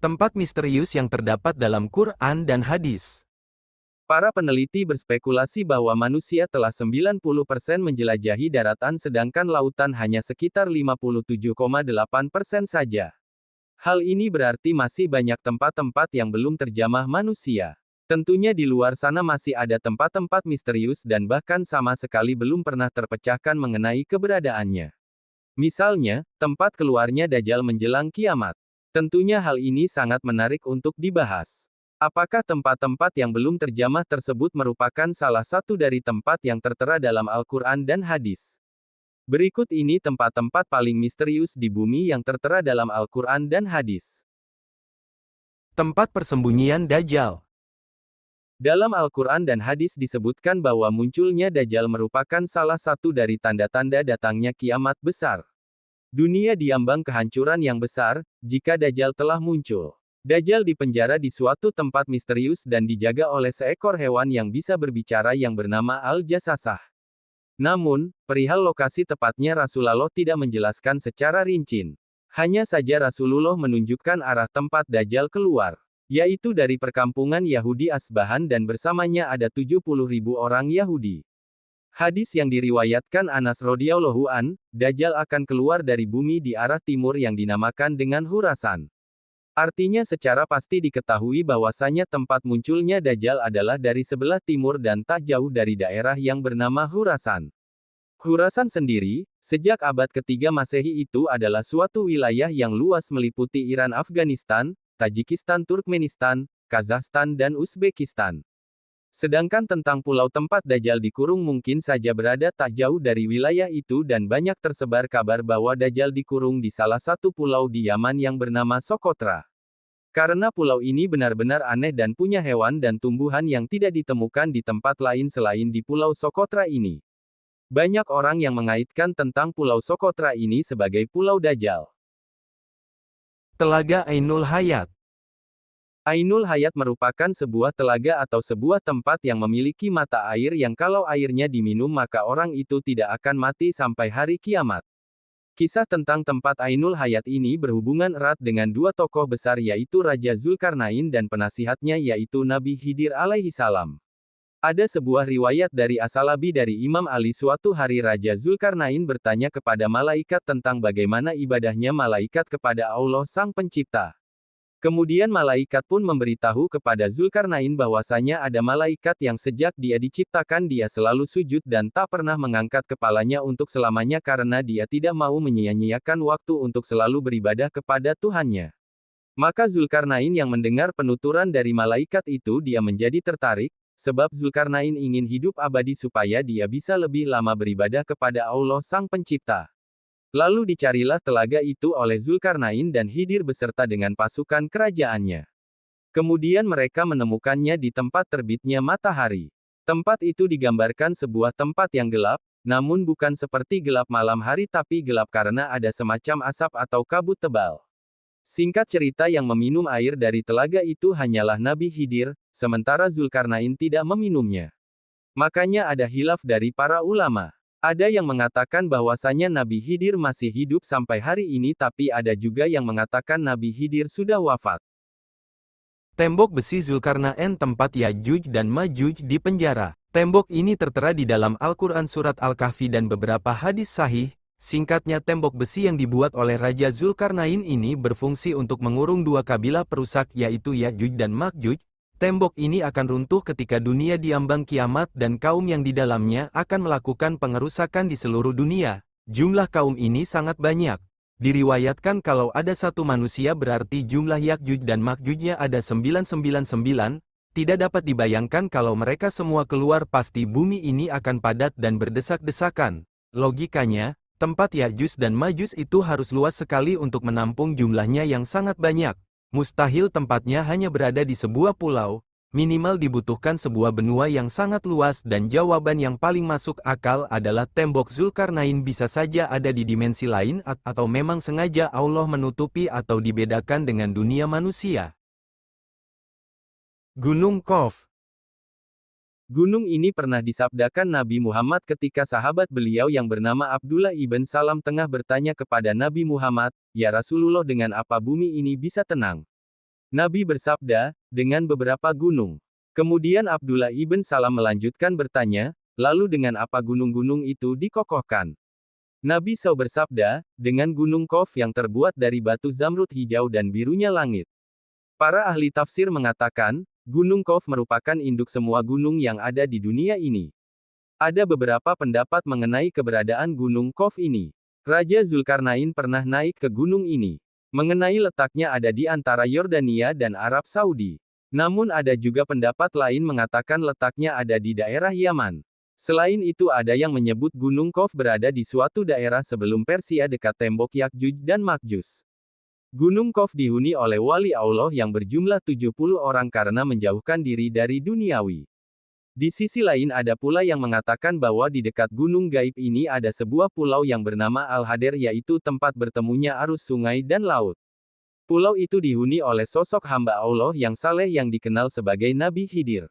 Tempat misterius yang terdapat dalam Quran dan hadis. Para peneliti berspekulasi bahwa manusia telah 90% menjelajahi daratan sedangkan lautan hanya sekitar 57,8% saja. Hal ini berarti masih banyak tempat-tempat yang belum terjamah manusia. Tentunya di luar sana masih ada tempat-tempat misterius dan bahkan sama sekali belum pernah terpecahkan mengenai keberadaannya. Misalnya, tempat keluarnya Dajjal menjelang kiamat. Tentunya hal ini sangat menarik untuk dibahas. Apakah tempat-tempat yang belum terjamah tersebut merupakan salah satu dari tempat yang tertera dalam Al-Quran dan hadis? Berikut ini tempat-tempat paling misterius di bumi yang tertera dalam Al-Quran dan hadis. Tempat persembunyian Dajjal. Dalam Al-Quran dan hadis disebutkan bahwa munculnya Dajjal merupakan salah satu dari tanda-tanda datangnya kiamat besar. Dunia diambang kehancuran yang besar, jika Dajjal telah muncul. Dajjal dipenjara di suatu tempat misterius dan dijaga oleh seekor hewan yang bisa berbicara yang bernama Al-Jasasah. Namun, perihal lokasi tepatnya Rasulullah tidak menjelaskan secara rinci. Hanya saja Rasulullah menunjukkan arah tempat Dajjal keluar, yaitu dari perkampungan Yahudi Asbahan dan bersamanya ada 70.000 orang Yahudi. Hadis yang diriwayatkan Anas radhiyallahu an, Dajjal akan keluar dari bumi di arah timur yang dinamakan dengan Khurasan. Artinya secara pasti diketahui bahwasanya tempat munculnya Dajjal adalah dari sebelah timur dan tak jauh dari daerah yang bernama Khurasan. Khurasan sendiri, sejak abad ketiga Masehi itu adalah suatu wilayah yang luas meliputi Iran, Afghanistan, Tajikistan, Turkmenistan, Kazakhstan dan Uzbekistan. Sedangkan tentang pulau tempat Dajjal dikurung mungkin saja berada tak jauh dari wilayah itu dan banyak tersebar kabar bahwa Dajjal dikurung di salah satu pulau di Yaman yang bernama Sokotra. Karena pulau ini benar-benar aneh dan punya hewan dan tumbuhan yang tidak ditemukan di tempat lain selain di pulau Sokotra ini. Banyak orang yang mengaitkan tentang pulau Sokotra ini sebagai pulau Dajjal. Telaga Ainul Hayat. Ainul Hayat merupakan sebuah telaga atau sebuah tempat yang memiliki mata air yang kalau airnya diminum maka orang itu tidak akan mati sampai hari kiamat. Kisah tentang tempat Ainul Hayat ini berhubungan erat dengan dua tokoh besar yaitu Raja Zulkarnain dan penasihatnya yaitu Nabi Khidir alaihi salam. Ada sebuah riwayat dari As-Salabi dari Imam Ali suatu hari Raja Zulkarnain bertanya kepada malaikat tentang bagaimana ibadahnya malaikat kepada Allah Sang Pencipta. Kemudian malaikat pun memberitahu kepada Zulkarnain bahwasanya ada malaikat yang sejak dia diciptakan dia selalu sujud dan tak pernah mengangkat kepalanya untuk selamanya karena dia tidak mau menyia-nyiakan waktu untuk selalu beribadah kepada Tuhannya. Maka Zulkarnain yang mendengar penuturan dari malaikat itu dia menjadi tertarik, sebab Zulkarnain ingin hidup abadi supaya dia bisa lebih lama beribadah kepada Allah Sang Pencipta. Lalu dicarilah telaga itu oleh Zulkarnain dan Khidir beserta dengan pasukan kerajaannya. Kemudian mereka menemukannya di tempat terbitnya matahari. Tempat itu digambarkan sebuah tempat yang gelap, namun bukan seperti gelap malam hari tapi gelap karena ada semacam asap atau kabut tebal. Singkat cerita yang meminum air dari telaga itu hanyalah Nabi Khidir, sementara Zulkarnain tidak meminumnya. Makanya ada khilaf dari para ulama. Ada yang mengatakan bahwasanya Nabi Khidir masih hidup sampai hari ini tapi ada juga yang mengatakan Nabi Khidir sudah wafat. Tembok besi Zulkarnain tempat Ya'juj dan Ma'juj di penjara. Tembok ini tertera di dalam Al-Quran Surat Al-Kahfi dan beberapa hadis sahih. Singkatnya tembok besi yang dibuat oleh Raja Zulkarnain ini berfungsi untuk mengurung dua kabilah perusak yaitu Ya'juj dan Ma'juj. Tembok ini akan runtuh ketika dunia diambang kiamat dan kaum yang di dalamnya akan melakukan pengerusakan di seluruh dunia. Jumlah kaum ini sangat banyak. Diriwayatkan kalau ada satu manusia berarti jumlah Ya'juj dan Ma'jujnya ada 999. Tidak dapat dibayangkan kalau mereka semua keluar pasti bumi ini akan padat dan berdesak-desakan. Logikanya, tempat Ya'juj dan Ma'juj itu harus luas sekali untuk menampung jumlahnya yang sangat banyak. Mustahil tempatnya hanya berada di sebuah pulau, minimal dibutuhkan sebuah benua yang sangat luas dan jawaban yang paling masuk akal adalah tembok Zulkarnain bisa saja ada di dimensi lain atau memang sengaja Allah menutupi atau dibedakan dengan dunia manusia. Gunung Qaf. Gunung ini pernah disabdakan Nabi Muhammad ketika sahabat beliau yang bernama Abdullah ibn Salam tengah bertanya kepada Nabi Muhammad, "Ya Rasulullah dengan apa bumi ini bisa tenang?" Nabi bersabda, dengan beberapa gunung. Kemudian Abdullah ibn Salam melanjutkan bertanya, lalu dengan apa gunung-gunung itu dikokohkan? Nabi SAW bersabda, dengan gunung Qaf yang terbuat dari batu zamrud hijau dan birunya langit. Para ahli tafsir mengatakan, Gunung Qaf merupakan induk semua gunung yang ada di dunia ini. Ada beberapa pendapat mengenai keberadaan Gunung Qaf ini. Raja Zulkarnain pernah naik ke gunung ini. Mengenai letaknya ada di antara Yordania dan Arab Saudi. Namun ada juga pendapat lain mengatakan letaknya ada di daerah Yaman. Selain itu ada yang menyebut Gunung Qaf berada di suatu daerah sebelum Persia dekat tembok Yakjuj dan Makjus. Gunung Qaf dihuni oleh wali Allah yang berjumlah 70 orang karena menjauhkan diri dari duniawi. Di sisi lain ada pula yang mengatakan bahwa di dekat gunung gaib ini ada sebuah pulau yang bernama Al-Hadir yaitu tempat bertemunya arus sungai dan laut. Pulau itu dihuni oleh sosok hamba Allah yang saleh yang dikenal sebagai Nabi Khidir.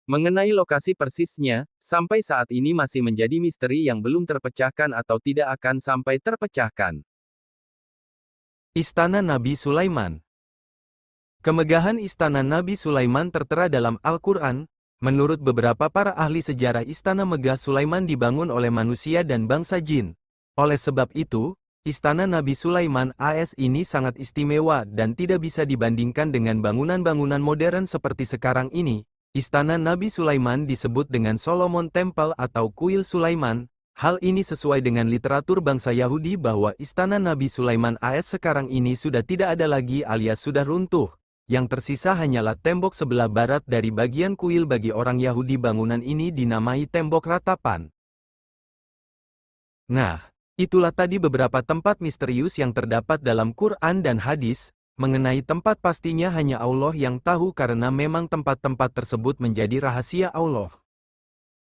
Mengenai lokasi persisnya, sampai saat ini masih menjadi misteri yang belum terpecahkan atau tidak akan sampai terpecahkan. Istana Nabi Sulaiman. Kemegahan istana Nabi Sulaiman tertera dalam Al-Quran. Menurut beberapa para ahli sejarah istana megah Sulaiman dibangun oleh manusia dan bangsa jin. Oleh sebab itu, istana Nabi Sulaiman AS ini sangat istimewa dan tidak bisa dibandingkan dengan bangunan-bangunan modern seperti sekarang ini. Istana Nabi Sulaiman disebut dengan Solomon Temple atau Kuil Sulaiman. Hal ini sesuai dengan literatur bangsa Yahudi bahwa istana Nabi Sulaiman AS sekarang ini sudah tidak ada lagi alias sudah runtuh. Yang tersisa hanyalah tembok sebelah barat dari bagian kuil. Bagi orang Yahudi bangunan ini dinamai tembok ratapan. Nah, itulah tadi beberapa tempat misterius yang terdapat dalam Quran dan hadis. Mengenai tempat pastinya hanya Allah yang tahu karena memang tempat-tempat tersebut menjadi rahasia Allah.